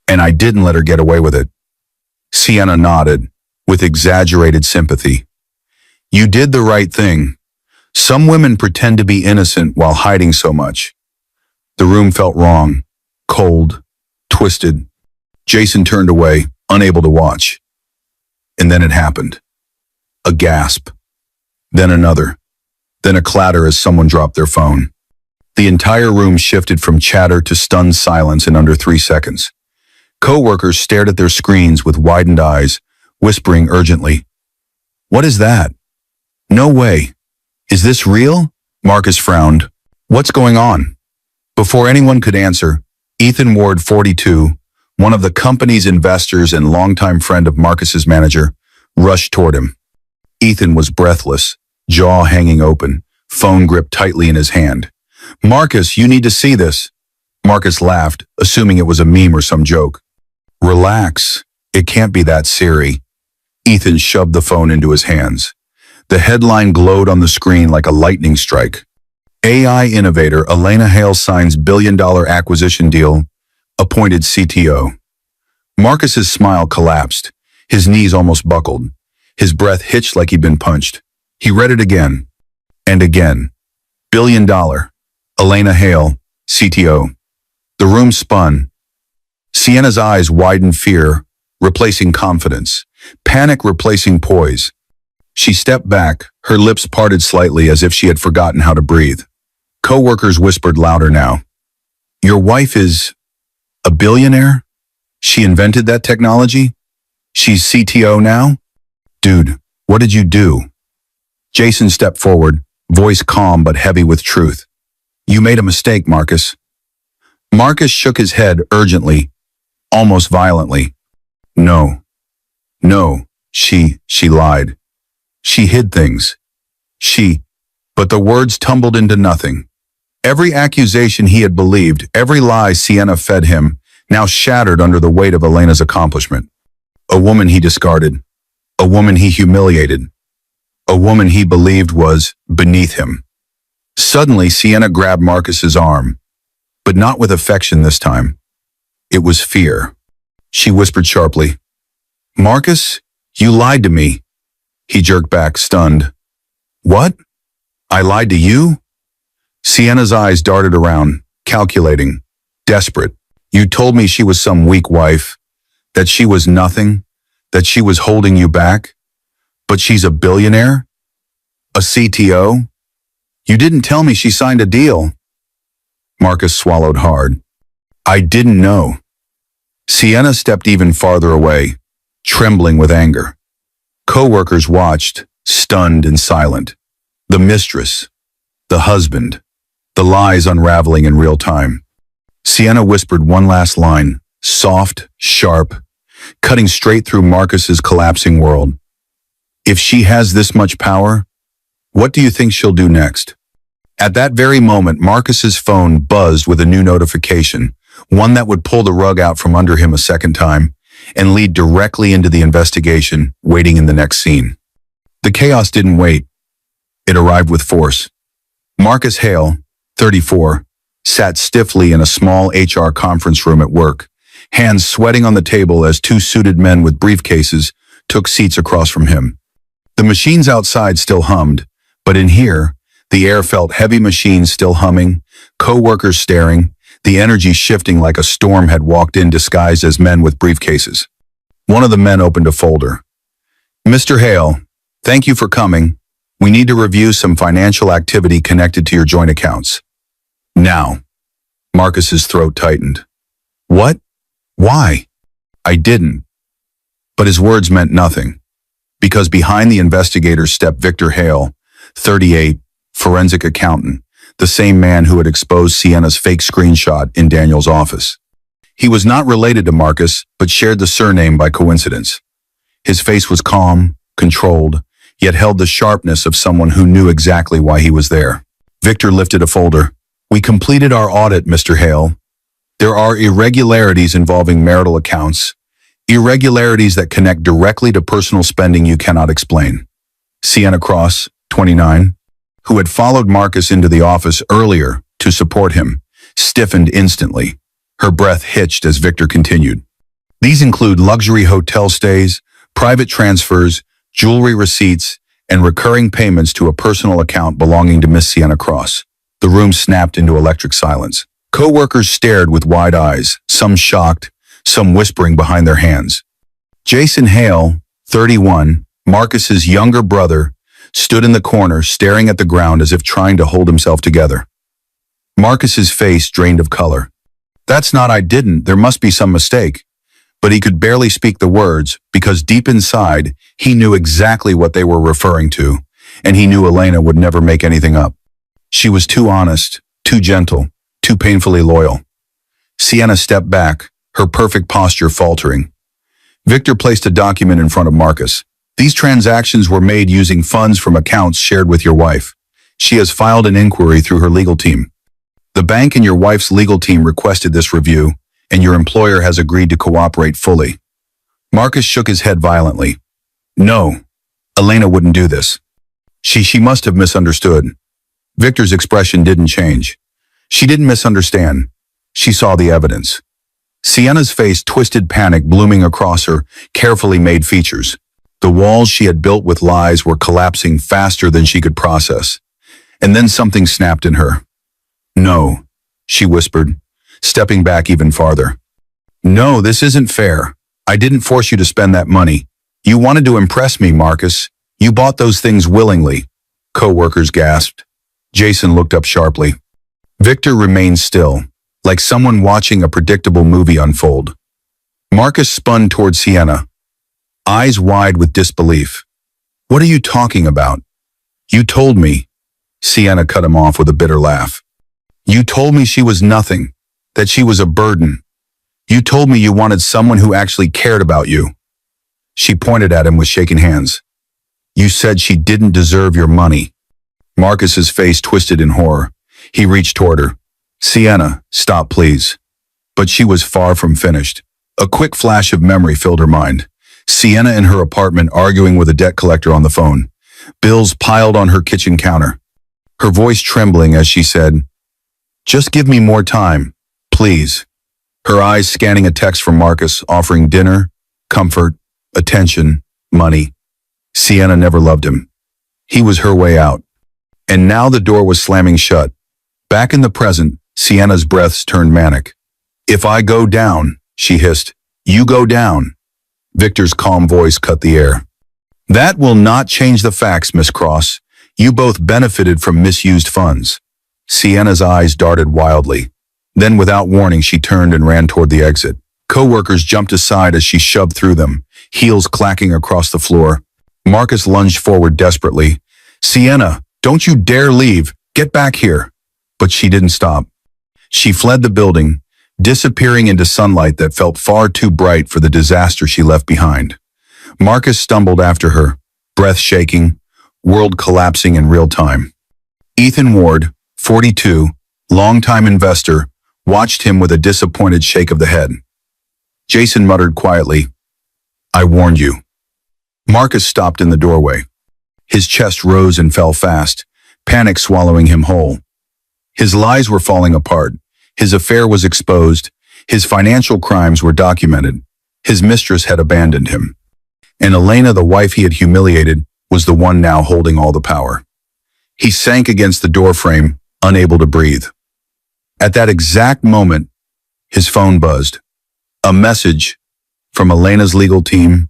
"And I didn't let her get away with it." Sienna nodded, with exaggerated sympathy. "You did the right thing. Some women pretend to be innocent while hiding so much." The room felt wrong, cold, twisted. Jason turned away, unable to watch. And then it happened. A gasp. Then another. Then a clatter as someone dropped their phone. The entire room shifted from chatter to stunned silence in under 3 seconds. Co-workers stared at their screens with widened eyes, whispering urgently, "What is that? No way. Is this real?" Marcus frowned. "What's going on?" Before anyone could answer, Ethan Ward, 42, one of the company's investors and longtime friend of Marcus's manager, rushed toward him. Ethan was breathless, jaw hanging open, phone gripped tightly in his hand. "Marcus, you need to see this." Marcus laughed, assuming it was a meme or some joke. "Relax. It can't be that serious." Ethan shoved the phone into his hands. The headline glowed on the screen like a lightning strike. AI innovator Elena Hale signs billion-dollar acquisition deal, appointed CTO. Marcus's smile collapsed. His knees almost buckled. His breath hitched like he'd been punched. He read it again. And again. Billion-dollar. Elena Hale, CTO. The room spun. Sienna's eyes widened, fear replacing confidence, panic replacing poise. She stepped back, her lips parted slightly as if she had forgotten how to breathe. Co-workers whispered louder now. "Your wife is a billionaire? She invented that technology? She's CTO now? Dude, what did you do?" Jason stepped forward, voice calm but heavy with truth. "You made a mistake, Marcus." Marcus shook his head urgently, almost violently. No, she lied. She hid things. But the words tumbled into nothing. Every accusation he had believed, every lie Sienna fed him, now shattered under the weight of Elena's accomplishment. A woman he discarded. A woman he humiliated. A woman he believed was beneath him. Suddenly, Sienna grabbed Marcus's arm, but not with affection this time. It was fear. She whispered sharply, "Marcus, you lied to me." He jerked back, stunned. "What? I lied to you?" Sienna's eyes darted around, calculating, desperate. "You told me she was some weak wife, that she was nothing, that she was holding you back. But she's a billionaire? A CTO? You didn't tell me she signed a deal." Marcus swallowed hard. "I didn't know." Sienna stepped even farther away, trembling with anger. Co-workers watched, stunned and silent. The mistress, the husband, the lies unraveling in real time. Sienna whispered one last line, soft, sharp, cutting straight through Marcus's collapsing world. "If she has this much power, what do you think she'll do next?" At that very moment, Marcus's phone buzzed with a new notification, one that would pull the rug out from under him a second time and lead directly into the investigation waiting in the next scene. The chaos didn't wait. It arrived with force. Marcus Hale, 34, sat stiffly in a small HR conference room at work, hands sweating on the table as two suited men with briefcases took seats across from him. The machines outside still hummed, but in here, the air felt heavy, machines still humming, co-workers staring, the energy shifting like a storm had walked in disguised as men with briefcases. One of the men opened a folder. "Mr. Hale, thank you for coming. We need to review some financial activity connected to your joint accounts." "Now." Marcus's throat tightened. "What? Why?" "I didn't." But his words meant nothing, because behind the investigators stepped Victor Hale, 38, forensic accountant, the same man who had exposed Sienna's fake screenshot in Daniel's office. He was not related to Marcus, but shared the surname by coincidence. His face was calm, controlled, yet held the sharpness of someone who knew exactly why he was there. Victor lifted a folder. "We completed our audit, Mr. Hale. There are irregularities involving marital accounts, irregularities that connect directly to personal spending you cannot explain." Sienna Cross, 29, who had followed Marcus into the office earlier to support him, stiffened instantly. Her breath hitched as Victor continued. "These include luxury hotel stays, private transfers, jewelry receipts, and recurring payments to a personal account belonging to Miss Sienna Cross." The room snapped into electric silence. Co-workers stared with wide eyes, some shocked, some whispering behind their hands. Jason Hale, 31, Marcus's younger brother, stood in the corner staring at the ground as if trying to hold himself together. Marcus's face drained of color. "That's not I didn't, there must be some mistake." But he could barely speak the words because deep inside, he knew exactly what they were referring to, and he knew Elena would never make anything up. She was too honest, too gentle, too painfully loyal. Sienna stepped back, her perfect posture faltering. Victor placed a document in front of Marcus. "These transactions were made using funds from accounts shared with your wife. She has filed an inquiry through her legal team. The bank and your wife's legal team requested this review, and your employer has agreed to cooperate fully." Marcus shook his head violently. "No, Elena wouldn't do this. She must have misunderstood." Victor's expression didn't change. She didn't misunderstand. She saw the evidence. Sienna's face twisted, panic blooming across her carefully made features. The walls she had built with lies were collapsing faster than she could process. And then something snapped in her. "No," she whispered, stepping back even farther. "No, this isn't fair. I didn't force you to spend that money. You wanted to impress me, Marcus. You bought those things willingly." Co-workers gasped. Jason looked up sharply. Victor remained still, like someone watching a predictable movie unfold. Marcus spun toward Sienna, eyes wide with disbelief. "What are you talking about?" "You told me." Sienna cut him off with a bitter laugh. "You told me she was nothing, that she was a burden. You told me you wanted someone who actually cared about you." She pointed at him with shaking hands. "You said she didn't deserve your money." Marcus's face twisted in horror. He reached toward her. "Sienna, stop please." But she was far from finished. A quick flash of memory filled her mind. Sienna in her apartment arguing with a debt collector on the phone. Bills piled on her kitchen counter. Her voice trembling as she said, "Just give me more time, please." Her eyes scanning a text from Marcus offering dinner, comfort, attention, money. Sienna never loved him. He was her way out. And now the door was slamming shut. Back in the present, Sienna's breaths turned manic. "If I go down," she hissed, "you go down." Victor's calm voice cut the air. "That will not change the facts, Miss Cross. You both benefited from misused funds." Sienna's eyes darted wildly. Then without warning, she turned and ran toward the exit. Co-workers jumped aside as she shoved through them, heels clacking across the floor. Marcus lunged forward desperately. "Sienna, don't you dare leave. Get back here." But she didn't stop. She fled the building, disappearing into sunlight that felt far too bright for the disaster she left behind. Marcus stumbled after her, breath shaking, world collapsing in real time. Ethan Ward, 42, longtime investor, watched him with a disappointed shake of the head. Jason muttered quietly, "I warned you." Marcus stopped in the doorway. His chest rose and fell fast, panic swallowing him whole. His lies were falling apart. His affair was exposed. His financial crimes were documented. His mistress had abandoned him. And Elena, the wife he had humiliated, was the one now holding all the power. He sank against the doorframe, unable to breathe. At that exact moment, his phone buzzed. A message from Elena's legal team.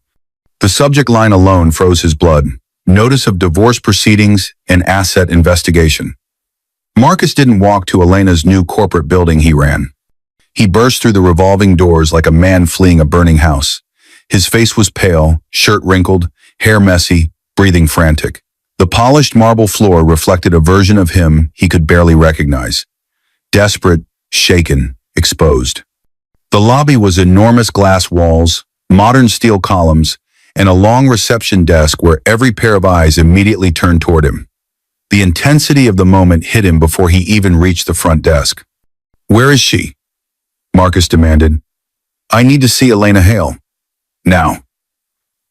The subject line alone froze his blood. Notice of divorce proceedings and asset investigation. Marcus didn't walk to Elena's new corporate building, he ran. He burst through the revolving doors like a man fleeing a burning house. His face was pale, shirt wrinkled, hair messy, breathing frantic. The polished marble floor reflected a version of him he could barely recognize. Desperate, shaken, exposed. The lobby was enormous glass walls, modern steel columns, and a long reception desk where every pair of eyes immediately turned toward him. The intensity of the moment hit him before he even reached the front desk. "Where is she?" Marcus demanded. "I need to see Elena Hale. Now."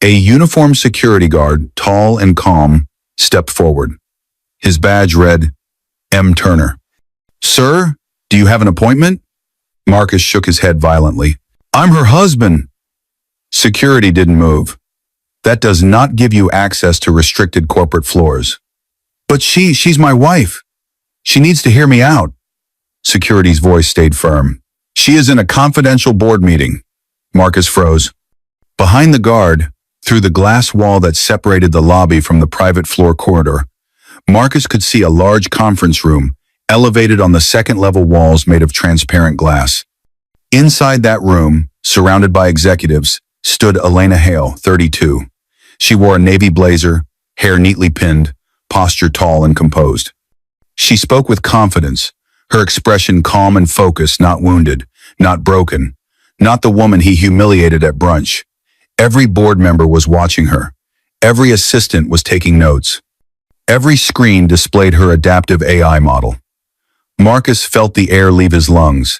A uniformed security guard, tall and calm, stepped forward. His badge read, M. Turner. "Sir, do you have an appointment?" Marcus shook his head violently. "I'm her husband." Security didn't move. "That does not give you access to restricted corporate floors." "But she's my wife. She needs to hear me out." Security's voice stayed firm. "She is in a confidential board meeting." Marcus froze. Behind the guard, through the glass wall that separated the lobby from the private floor corridor, Marcus could see a large conference room, elevated on the second-level walls made of transparent glass. Inside that room, surrounded by executives, stood Elena Hale, 32. She wore a navy blazer, hair neatly pinned, posture tall and composed. She spoke with confidence, her expression calm and focused, not wounded, not broken, not the woman he humiliated at brunch. Every board member was watching her. Every assistant was taking notes. Every screen displayed her adaptive AI model. Marcus felt the air leave his lungs.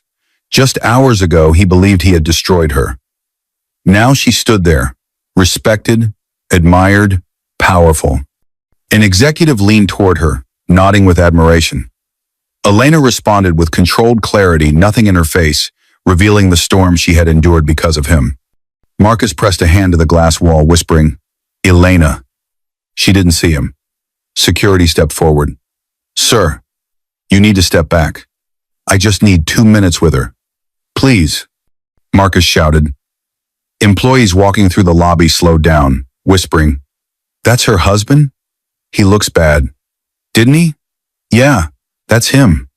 Just hours ago, he believed he had destroyed her. Now she stood there, respected, admired, powerful. An executive leaned toward her, nodding with admiration. Elena responded with controlled clarity, nothing in her face, revealing the storm she had endured because of him. Marcus pressed a hand to the glass wall, whispering, "Elena." She didn't see him. Security stepped forward. "Sir, you need to step back. I just need 2 minutes with her. Please," Marcus shouted. Employees walking through the lobby slowed down, whispering, "That's her husband? He looks bad. Didn't he?" "Yeah, that's him."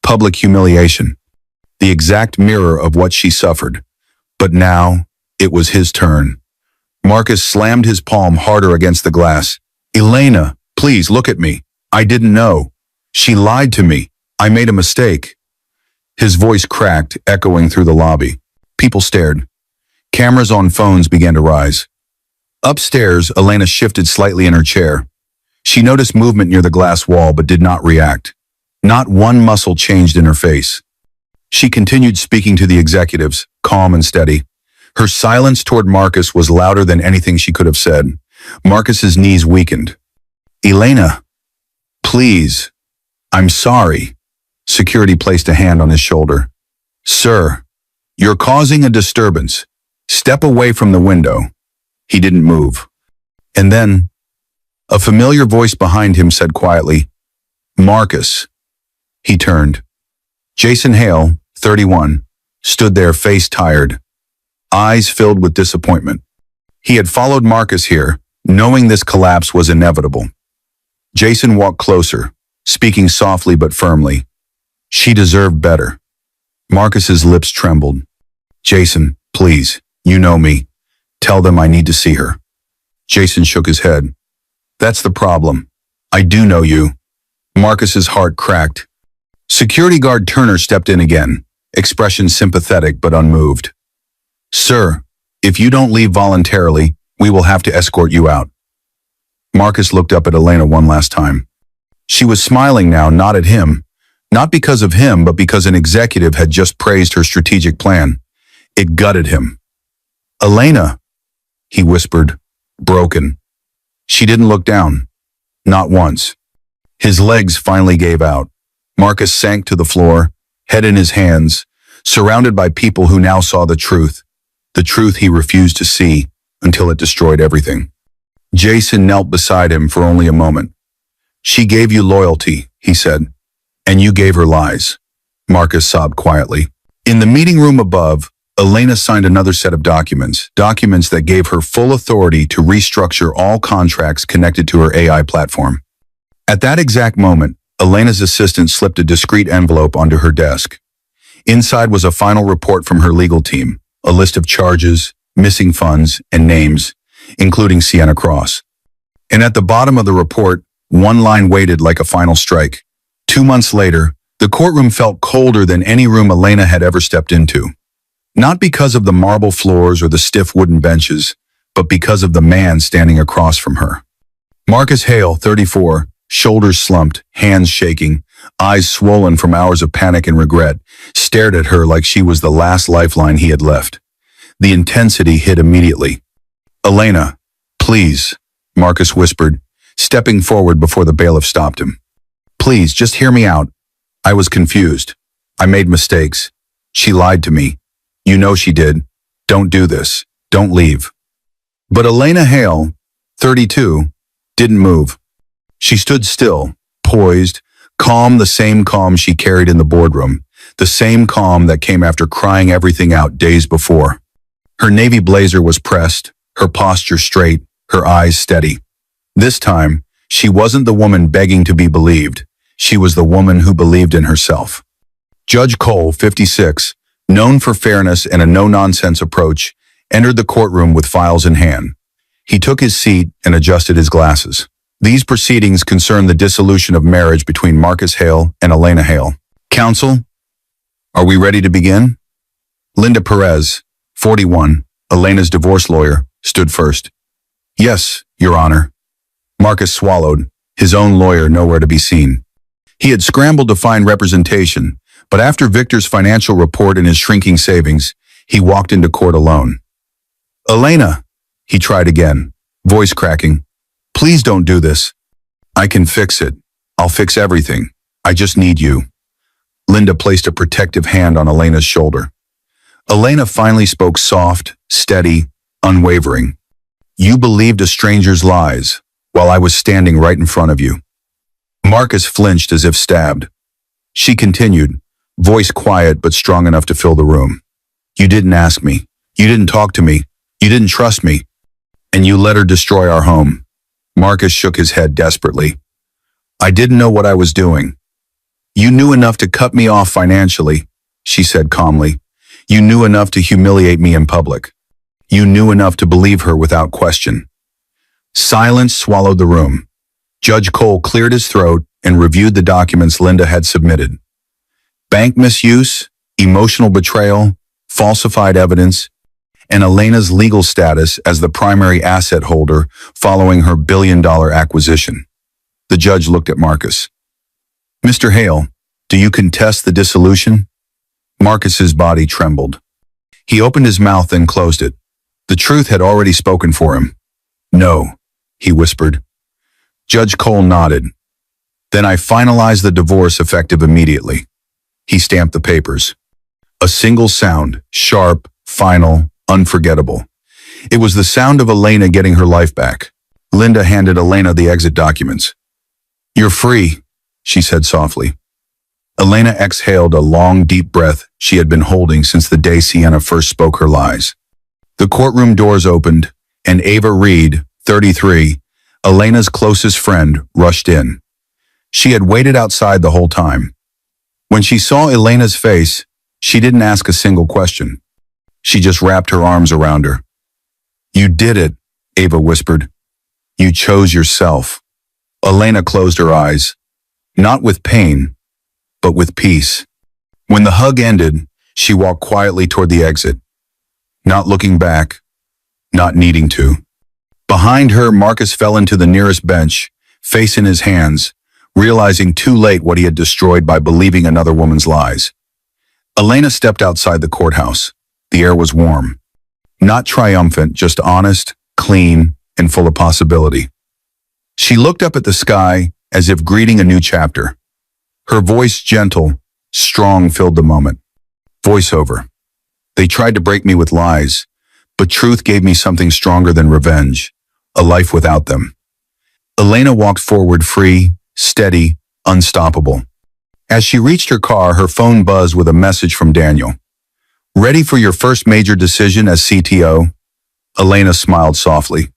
Public humiliation. The exact mirror of what she suffered. But now, it was his turn. Marcus slammed his palm harder against the glass. "Elena, please look at me. I didn't know. She lied to me. I made a mistake." His voice cracked, echoing through the lobby. People stared. Cameras on phones began to rise. Upstairs, Elena shifted slightly in her chair. She noticed movement near the glass wall but did not react. Not one muscle changed in her face. She continued speaking to the executives, calm and steady. Her silence toward Marcus was louder than anything she could have said. Marcus's knees weakened. "Elena, please. I'm sorry." Security placed a hand on his shoulder. "Sir, you're causing a disturbance. Step away from the window." He didn't move. And then, a familiar voice behind him said quietly, "Marcus." He turned. Jason Hale, 31, stood there, face tired, eyes filled with disappointment. He had followed Marcus here, knowing this collapse was inevitable. Jason walked closer, speaking softly but firmly. "She deserved better." Marcus's lips trembled. "Jason, please, you know me. Tell them I need to see her." Jason shook his head. "That's the problem. I do know you." Marcus's heart cracked. Security guard Turner stepped in again, expression sympathetic but unmoved. "Sir, if you don't leave voluntarily, we will have to escort you out." Marcus looked up at Elena one last time. She was smiling now, not at him, not because of him, but because an executive had just praised her strategic plan. It gutted him. "Elena," he whispered, broken. She didn't look down. Not once. His legs finally gave out. Marcus sank to the floor, head in his hands, surrounded by people who now saw the truth he refused to see until it destroyed everything. Jason knelt beside him for only a moment. "She gave you loyalty," he said, "and you gave her lies." Marcus sobbed quietly. In the meeting room above, Elena signed another set of documents that gave her full authority to restructure all contracts connected to her AI platform. At that exact moment, Elena's assistant slipped a discreet envelope onto her desk. Inside was a final report from her legal team, a list of charges, missing funds, and names, including Sienna Cross. And at the bottom of the report, One line waited like a final strike. 2 months later, the courtroom felt colder than any room Elena had ever stepped into. Not because of the marble floors or the stiff wooden benches, but because of the man standing across from her. Marcus Hale, 34, shoulders slumped, hands shaking, eyes swollen from hours of panic and regret, stared at her like she was the last lifeline he had left. The intensity hit immediately. "Elena, please," Marcus whispered, stepping forward before the bailiff stopped him. "Please, just hear me out. I was confused. I made mistakes. She lied to me. You know she did. Don't do this. Don't leave." But Elena Hale, 32, didn't move. She stood still, poised, calm, the same calm she carried in the boardroom, the same calm that came after crying everything out days before. Her navy blazer was pressed, her posture straight, her eyes steady. This time, she wasn't the woman begging to be believed. She was the woman who believed in herself. Judge Cole, 56, known for fairness and a no-nonsense approach, entered the courtroom with files in hand. He took his seat and adjusted his glasses. These proceedings concern the dissolution of marriage between Marcus Hale and Elena Hale. Counsel, are we ready to begin? Linda Perez, 41, Elena's divorce lawyer, stood first. "Yes, Your Honor." Marcus swallowed, his own lawyer nowhere to be seen. He had scrambled to find representation, but after Victor's financial report and his shrinking savings, he walked into court alone. "Elena," he tried again, voice cracking. "Please don't do this. I can fix it. I'll fix everything. I just need you." Linda placed a protective hand on Elena's shoulder. Elena finally spoke soft, steady, unwavering. "You believed a stranger's lies, while I was standing right in front of you." Marcus flinched as if stabbed. She continued, voice quiet but strong enough to fill the room. "You didn't ask me. You didn't talk to me. You didn't trust me. And you let her destroy our home." Marcus shook his head desperately. "I didn't know what I was doing." "You knew enough to cut me off financially," she said calmly. "You knew enough to humiliate me in public. You knew enough to believe her without question." Silence swallowed the room. Judge Cole cleared his throat and reviewed the documents Linda had submitted. Bank misuse, emotional betrayal, falsified evidence, and Elena's legal status as the primary asset holder following her billion-dollar acquisition. The judge looked at Marcus. "Mr. Hale, do you contest the dissolution?" Marcus's body trembled. He opened his mouth and closed it. The truth had already spoken for him. "No," he whispered. Judge Cole nodded. "Then I finalize the divorce effective immediately." He stamped the papers. A single sound, sharp, final, unforgettable. It was the sound of Elena getting her life back. Linda handed Elena the exit documents. "You're free," she said softly. Elena exhaled a long, deep breath she had been holding since the day Sienna first spoke her lies. The courtroom doors opened, and Ava Reed, 33, Elena's closest friend, rushed in. She had waited outside the whole time. When she saw Elena's face, she didn't ask a single question. She just wrapped her arms around her. "You did it," Ava whispered. "You chose yourself." Elena closed her eyes, not with pain, but with peace. When the hug ended, she walked quietly toward the exit, not looking back, not needing to. Behind her, Marcus fell into the nearest bench, face in his hands, realizing too late what he had destroyed by believing another woman's lies. Elena stepped outside the courthouse. The air was warm. Not triumphant, just honest, clean, and full of possibility. She looked up at the sky as if greeting a new chapter. Her voice gentle, strong, filled the moment. Voiceover. "They tried to break me with lies, but truth gave me something stronger than revenge, a life without them." Elena walked forward free, steady, unstoppable. As she reached her car, her phone buzzed with a message from Daniel. "Ready for your first major decision as CTO?" Elena smiled softly.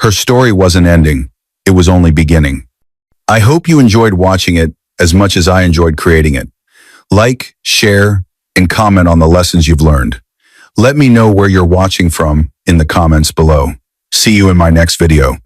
Her story wasn't ending. It was only beginning. I hope you enjoyed watching it as much as I enjoyed creating it. Like, share, and comment on the lessons you've learned. Let me know where you're watching from in the comments below. See you in my next video.